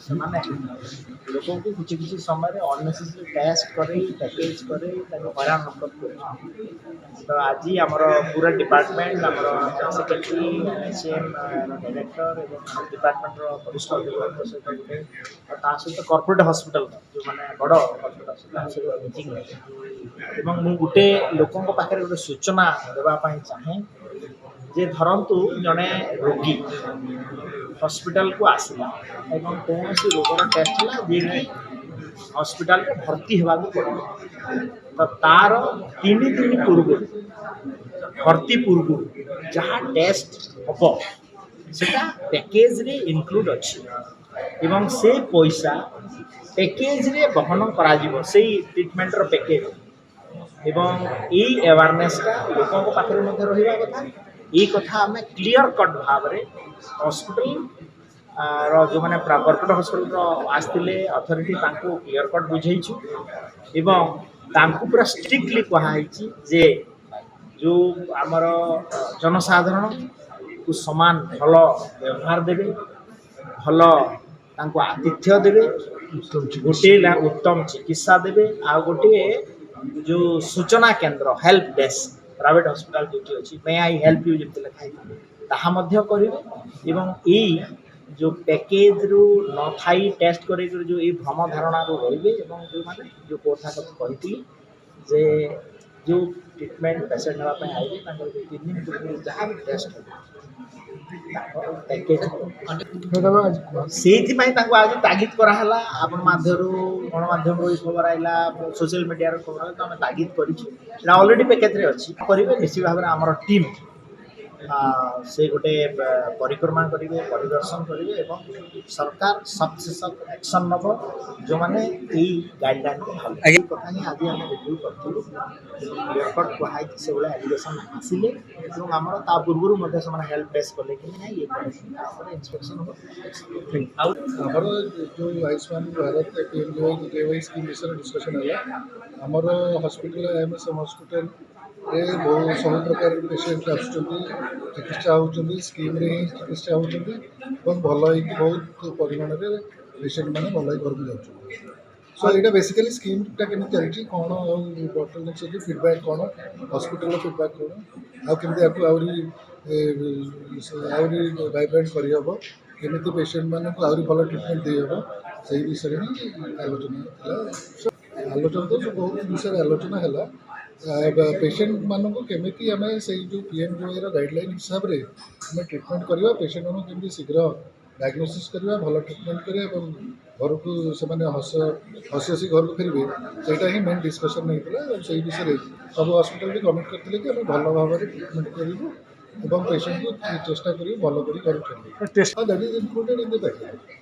ସେମାନେ ଲୋକଙ୍କୁ କିଛି କିଛି ସମୟରେ ଅନ୍ନେସେସରି ଟେଷ୍ଟ କରେଇ ପ୍ୟାକେଜ କରେଇ ତାକୁ ହଇରାଣ ହରକତ କରୁଛନ୍ତି। ତ ଆଜି ଆମର ପୁରା ଡିପାର୍ଟମେଣ୍ଟ ଆମର ସେକ୍ରେଟାରୀ NHM ଡାଇରେକ୍ଟର ଏବଂ ଡିପାର୍ଟମେଣ୍ଟର ବରିଷ୍ଠ ଅଧିକାରୀଙ୍କ ସହିତ ଗୋଟେ ତା ସହିତ କର୍ପୋରେଟ୍ ହସ୍ପିଟାଲ ଯେଉଁମାନେ ବଡ଼ ହସ୍ପିଟାଲ ତା ସହିତ ମିଟିଂ ଏବଂ ମୁଁ ଗୋଟେ ଲୋକଙ୍କ ପାଖରେ ଗୋଟେ ସୂଚନା ଦେବା ପାଇଁ ଚାହେଁ ଯେ ଧରନ୍ତୁ ଜଣେ ରୋଗୀ ହସ୍ପିଟାଲକୁ ଆସିଲା ଏବଂ କୌଣସି ରୋଗର ଟେଷ୍ଟ ହେଲା ଯିଏକି ହସ୍ପିଟାଲରେ ଭର୍ତ୍ତି ହେବାକୁ ପଡ଼ିବ। ତ ତାର 3 ଦିନ ପୂର୍ବରୁ ଭର୍ତ୍ତି ପୂର୍ବରୁ ଯାହା ଟେଷ୍ଟ ହେବ ସେଟା ପ୍ୟାକେଜରେ ଇନକ୍ଲୁଡ୍ ଅଛି ଏବଂ ସେ ପଇସା ପ୍ୟାକେଜରେ ବହନ କରାଯିବ ସେଇ ଟ୍ରିଟମେଣ୍ଟର ପ୍ୟାକେଜ ଏବଂ ଏଇ ଆୱାରନେସଟା ଲୋକଙ୍କ ପାଖରେ ମଧ୍ୟ ରହିବା କଥା। এই কথা ଆମେ କ୍ଲିଅର କଟ୍ ଭାବରେ ହସ୍ପିଟାଲ ଯେଉଁମାନେ କର୍ପୋରେଟ୍ ହସ୍ପିଟାଲର ଆସିଥିଲେ ଅଥରିଟି ତାଙ୍କୁ କ୍ଲିଅର କଟ୍ ବୁଝେଇଛୁ ଏବଂ ତାଙ୍କୁ ପୁରା ଷ୍ଟ୍ରିକ୍ଟଲି କୁହାହେଇଛି ଯେ ଯେଉଁ ଆମର ଜନସାଧାରଣକୁ ସମାନ ଭଲ ବ୍ୟବହାର ଦେବେ, ଭଲ ତାଙ୍କୁ ଆତିଥ୍ୟ ଦେବେ, ଗୋଟିଏ ଉତ୍ତମ ଚିକିତ୍ସା ଦେବେ, ଆଉ ଗୋଟିଏ ଯେଉଁ ସୂଚନା କେନ୍ଦ୍ର ହେଲ୍ପ ଡେସ୍କ ପ୍ରାଇଭେଟ୍ ହସ୍ପିଟାଲ ଯେଉଁଠି ଅଛି ମେ ଆଇ ହେଲ୍ପ ୟୁ ଯେମିତି ଲେଖା ହେଇଥିବ ତାହା ମଧ୍ୟ କରିବେ ଏବଂ ଏଇ ଯେଉଁ ପ୍ୟାକେଜରୁ ନଥାଇ ଟେଷ୍ଟ କରିକି ଯେଉଁ ଏଇ ଭ୍ରମ ଧାରଣାରୁ ରହିବେ ଏବଂ ଯେଉଁମାନେ ଯେଉଁ କଥା କହିଥିଲି ଯେ ଯେଉଁ ଟ୍ରିଟମେଣ୍ଟ ପେସେଣ୍ଟ ନେବା ପାଇଁ ଆଇବେ ତାଙ୍କର ଯେଉଁ 3 ଦିନ ପୂର୍ବରୁ ଯାହା ବି ଟେଷ୍ଟ ହେବ ପ୍ୟାକେଜ ସେଇଥିପାଇଁ ତାଙ୍କୁ ଆଜି ତାଗିଦ କରାହେଲା। ଆପଣ ମାଧ୍ୟମରୁ ଗଣମାଧ୍ୟମରୁ ଏଇ ଖବର ଆସିଲା, ସୋସିଆଲ ମିଡ଼ିଆର ଖବର ଆସିଲା, ଆମେ ତାଗିଦ କରିଛୁ ସେଇଟା ଅଲରେଡ଼ି ପ୍ୟାକେଜରେ ଅଛି କରିବେ। ନିଶ୍ଚିତ ଭାବରେ ଆମର ଟିମ୍ ସେ ଗୋଟେ ପରିକ୍ରମା କରିବେ, ପରିଦର୍ଶନ କରିବେ ଏବଂ ସରକାର ସକ୍ସେସଫ୍ ଆକ୍ସନ୍ ନେବ ଯେଉଁମାନେ ଏଇ ଗାଇଡ଼ଲାଇନ୍କୁ ଭଲ ଏଇ କଥା ହିଁ ଆଜି ଆମେ ରିଭ୍ୟୁ କରିଥିଲୁ। କ୍ଲିୟର କଟ୍ କୁହାହେଇଛି ସେଭଳିଆ ଆଲିଗେସନ୍ ଆସିଲେ ଏବଂ ଆମର ତା ପୂର୍ବରୁ ମଧ୍ୟ ସେମାନେ ହେଲ୍ପ ଡେସ୍କ କଲେ କି ନାହିଁ ଇଏ ତାପରେ ଇନ୍ସପେକ୍ସନ୍ ହେବ। ଆଉ ଆମର ଯେଉଁ ଆୟୁଷ୍ମାନ ଭାରତ KY ସ୍କିମ୍ ବିଷୟରେ ଡିସ୍କସନ୍ ହେଲା। ଆମର ହସ୍ପିଟାଲ MSM ହସ୍ପିଟାଲରେ ବହୁ ସବୁ ପ୍ରକାର ପେସେଣ୍ଟ ଆସୁଛନ୍ତି, ଚିକିତ୍ସା ହେଉଛନ୍ତି, ସ୍କିମ୍ରେ ହିଁ ଚିକିତ୍ସା ହେଉଛନ୍ତି ଏବଂ ଭଲ ହେଇକି ବହୁତ ପରିମାଣରେ ପେସେଣ୍ଟମାନେ ଭଲ ହେଇ ଘରକୁ ଯାଉଛନ୍ତି। ସୋ ଏଇଟା ବେସିକାଲି ସ୍କିମ୍ଟା କେମିତି ଚାଲିଛି କ'ଣ ଆଉ ବୋଟଲନେକ୍ସ ଅଛି ଫିଡ଼ବ୍ୟାକ୍ କ'ଣ, ହସ୍ପିଟାଲର ଫିଡ଼ବ୍ୟାକ୍ କ'ଣ, ଆଉ କେମିତି ଆକୁ ଆହୁରି ଭାଇବ୍ରାଣ୍ଟ କରିହେବ, କେମିତି ପେସେଣ୍ଟମାନଙ୍କୁ ଆହୁରି ଭଲ ଟ୍ରିଟମେଣ୍ଟ ଦେଇହେବ ସେଇ ବିଷୟରେ ହିଁ ଆଲୋଚନା ଥିଲା। ଆଲୋଚନା ତ ବହୁତ ବିଷୟରେ ଆଲୋଚନା ହେଲା। ପେସେଣ୍ଟମାନଙ୍କୁ କେମିତି ଆମେ ସେଇ ଯେଉଁ PMJAର ଗାଇଡ଼ଲାଇନ୍ ହିସାବରେ ଆମେ ଟ୍ରିଟମେଣ୍ଟ କରିବା, ପେସେଣ୍ଟମାନଙ୍କୁ କେମିତି ଶୀଘ୍ର ଡାଇଗ୍ନୋସିସ୍ କରିବା, ଭଲ ଟ୍ରିଟମେଣ୍ଟ କରିବା ଏବଂ ଘରକୁ ସେମାନେ ହସି ହସି ଘରକୁ ଫେରିବେ, ସେଇଟା ହିଁ ମେନ୍ ଡିସ୍କସନ୍ ହେଇଥିଲା। ସେଇ ବିଷୟରେ ସବୁ ହସ୍ପିଟାଲ ବି କମିଟ୍ କରିଥିଲେ କି ଆମେ ଭଲ ଭାବରେ ଟ୍ରିଟମେଣ୍ଟ କରିବୁ ଏବଂ ପେସେଣ୍ଟକୁ ଚେଷ୍ଟା କରିବୁ ଭଲ କରି ଘରକୁ ଫେରିବୁ। That is included in the package.